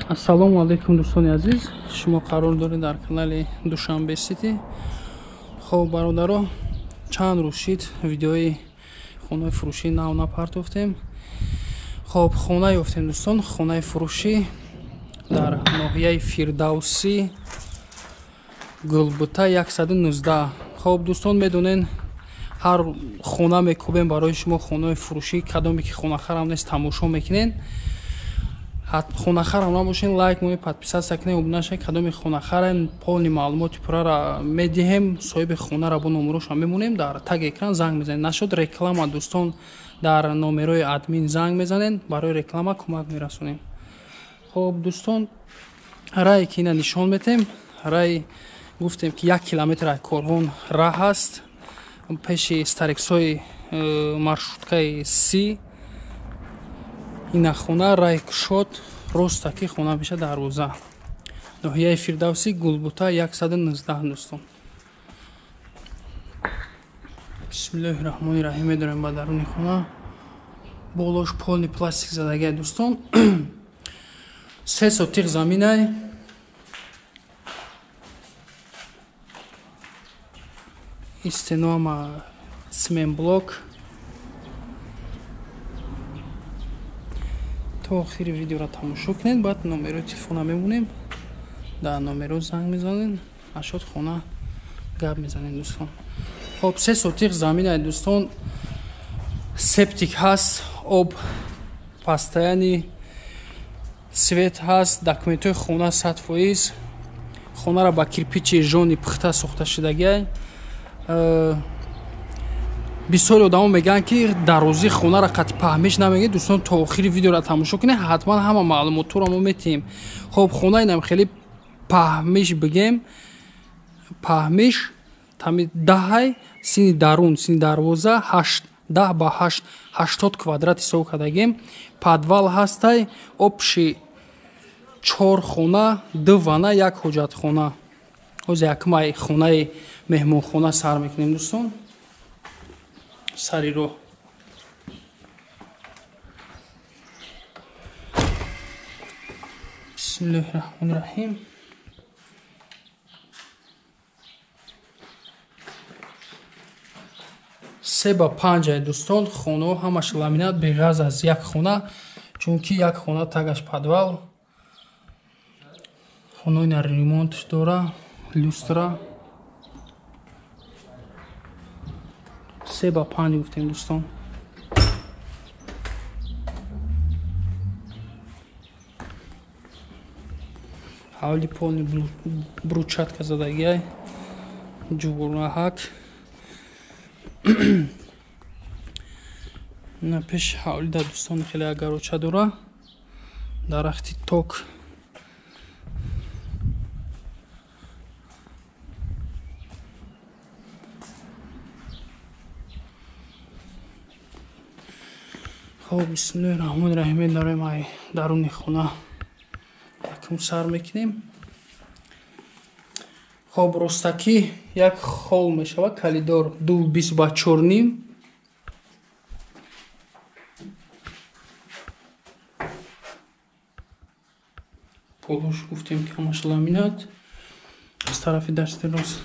Ассалому алайкум дӯстони азиз, шумо қарор доред дар канали Душанбе Сити. Хоб бародаро, чанд рӯз шид видеои хонаи фурӯшии нав напартофтем. Хоб хона ёфтем дӯстон, хонаи фурӯшӣ дар ноҳияи Фирдавсӣ, Гулбута 119. Хоб дӯстон медонен, ҳар хона мекӯбем барои шумо хонаи фурӯшӣ, кадоме ки хонахарам нест тамошо мекунен. Хонахарам набошен, лайк мои подписация кунен, обунаша кадоми хонахарен полни маълумоти пуррара медиҳем, соҳиби хонара бо номероша мемонем. Дар таги экран занг мезанед. Нашуд реклама дӯстон, дар номерои админ занг мезанед, барои реклама кӯмак мерасонем. Хоб дӯстон, раҳе ки ина нишон метем. Раҳи гуфтем ки 1 километр корвон раҳ ҳаст, пеши старексои маршруткаи Си. Ина хона раҳи кушод, ростаки хона меша дарвоза. Ноҳияи Фирдавсӣ, Гулбута 119 дӯстон. Бисмиллоҳи раҳмони раҳим медорем ба даруни хона. Болош полни пластик задагиа дӯстон. 3 сотиқ заминай. Истеноама цементблок. То охири видеоро тамошо кунед, баъд номерои телефона мемонем. Дар номеро занг мезанед, ашод хона гап мезанед дӯстон. Хоб 3 сотиқ заминай дӯстон. Септик ҳаст, об постоянни, свет ҳаст, документҳои хона 100%. Хонара ба кирпичи жони пухта сохта шудагиай. бисёри одамо мегӯянд ки дарозии хонара қати паҳмиш намегӯяд. дӯстон то охири видеоро тамошо кунед, ҳатман ҳама маълумотро мо метиҳем. хоб хона инам хеле паҳмиш бигем, паҳмиш тами 10 сини дарун, сини дарвоза 10 ба 8 80 квадрат ҳисоб кардагем. подвал ҳастай, обши 4 хона, 2 ванна, 1 ҳоҷатхона. ҳозир якмай хонаи меҳмонхона сар мекунем дӯстон. Сари роҳ. Бисмиллоҳи раҳмони раҳим. Се ба 5 дӯстон, хонаҳо ҳамаш ламинат беғаз аз як хона, чунки як хона тагаш подвал. Хонаи на ремонт дора, люстра. 3 ба 5 гуфтем дӯстон. ҳавли полни брусчатка задагиай, ҷуворнаҳак. на пеши ҳавлида дӯстон хеле агароча дора, дарахти ток. хоб бисмиллоҳи раҳмони раҳим медорем ай даруни хона якум сар мекунем. хоб ростаки як хол мешавад, калидор 2 ба 4.5. полош гуфтем ки ҳамаш ламинат. аз тарафи дасти рост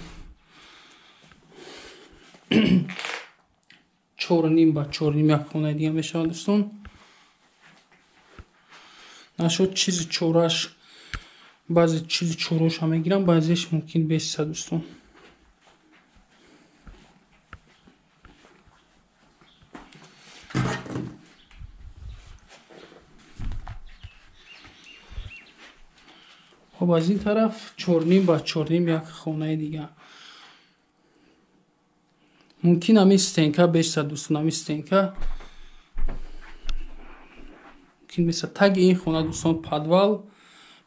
4.5 ба 4.5 як хонаи дига мешавад дӯстон. нашуд чизи чораш, баъзе чизи чороша мегирам, баъзеаш мумкин бесиса дӯстон. хоб аз ин тараф 4.5 ба 4.5 як хонаи дига. мумкин ҳамин стенка бесиса дӯстон, ҳамин стенка мумкин бесиса. таги ин хона дӯстон подвал,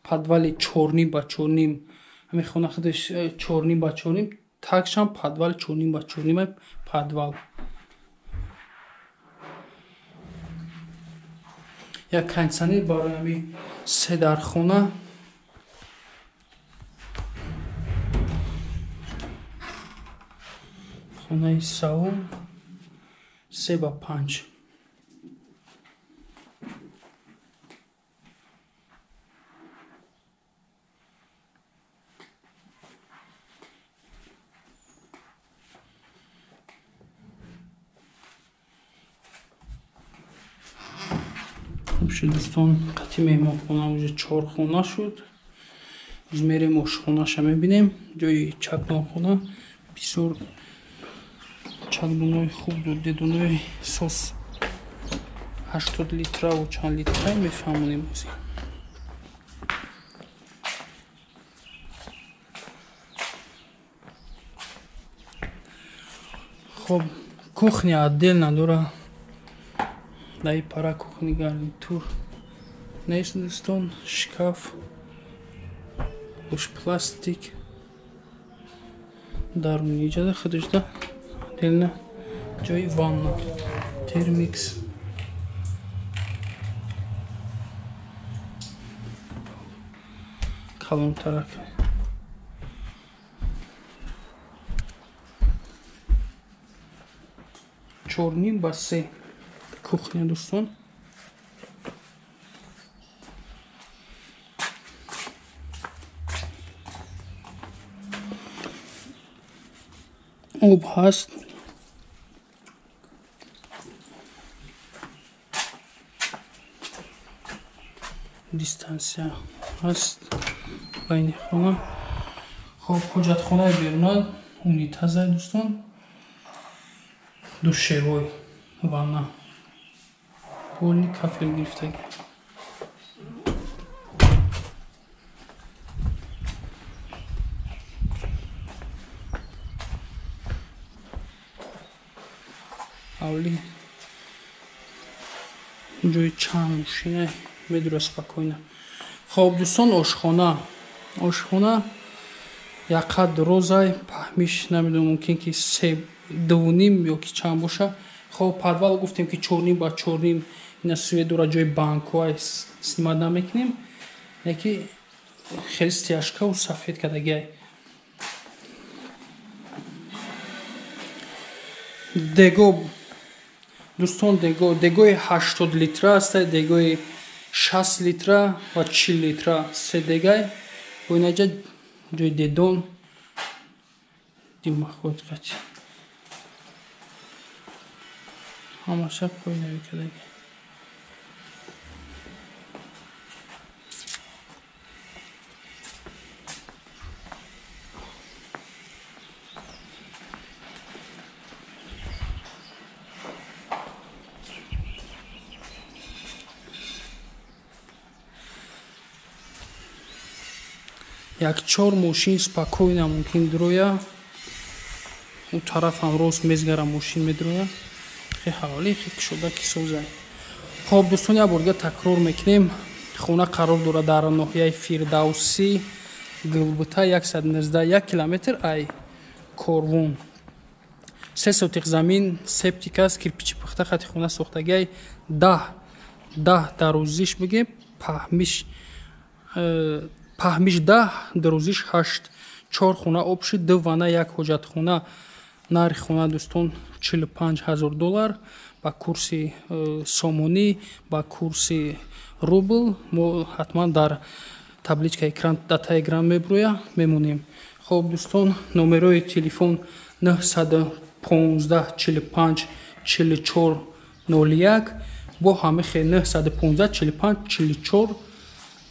подвали 4.5 ба 4.5. ҳамин хона худаш 4.5 ба 4.5, тагшам подвали 4.5 ба 4.5 подвал. як кондитсионер барои ҳамин 3 дар хона. хонаи савум 3 ба 5. Вообще, дӯстон, қати меҳмонхона уже 4 хона шуд. Измерим ошхонаша мебинем. Ҷои чакнонхона бисёр чакдунои хуб ду дедунои сос 80 литраву чанд литраи мефаҳмонем ози. Хоб, кухня отдельно дора. Дай пара кухни гарнитур. Нест дӯстон, шкаф, уж пластик. Даруни иҷода худашда отдельно ҷои ванна, термикс. Калонтарак. Чорним ба 3 кухня дӯстон. об ҳаст. Дистансия ҳаст байни хона. Хоб, ҳоҷатхонаи берунад унитаза дӯстон. Душевой ванна. Полни кафел гирифтаги. Авли ҷои чанд мошина медура спокойно. Хоб дӯстон, ошхона якқад розай паҳмиш намедонам мумкин ки 3.5 ё ки чанд боша. Хоб, падвал гуфтем ки 4 ба 4 ина суе дора ҷои банкҳои снимат намекунем. Яки хеле стяжкаву сафед кардагиай. Дего дӯстон, дегои 80 литра аст, дегои 60 литра ва 40 литра. Се дегай бо инаҷа ҷои дедон димахот қати. Ҳамаша пойнави кадаги. Як 4 мошин спокойно мумкин дуроя. У тарафам рост мезгара мошин медуроя. ҳавали кушода ки созай. Хоб дӯстон, як борга такрор мекунем. Хона қарор дорад дар ноҳияи Фирдавсӣ, Гулбута, 191 километр ай Корвон. 3 сотиқ замин, септик аст, кирпичи пухта, хати хона сохтагиай 10 дарозиш биге, паҳмиш 10, дарозиш 8. 4 хона об шуд, 2 ванна, 1 ҳоҷатхона. Нархи хона дӯстон $45,000 ба курси сомонӣ, ба курси рубл. Мо ҳатман дар табличка экран датаи экран мебуроя мемонем. Хоб дӯстон, номерои телефон 915 45 44 01 бо ҳамихе 915 45 44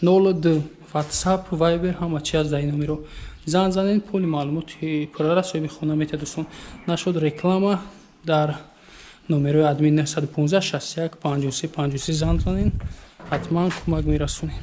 02. WhatsApp, Viber ҳама чи аз дар номеро занг занед, поли маълумоти пуррара соҳиби хона метавонад. Дӯстон, нашуд реклама. Дар номерои админ 915 61 53 53 занг занед, ҳатман кӯмак мерасонем.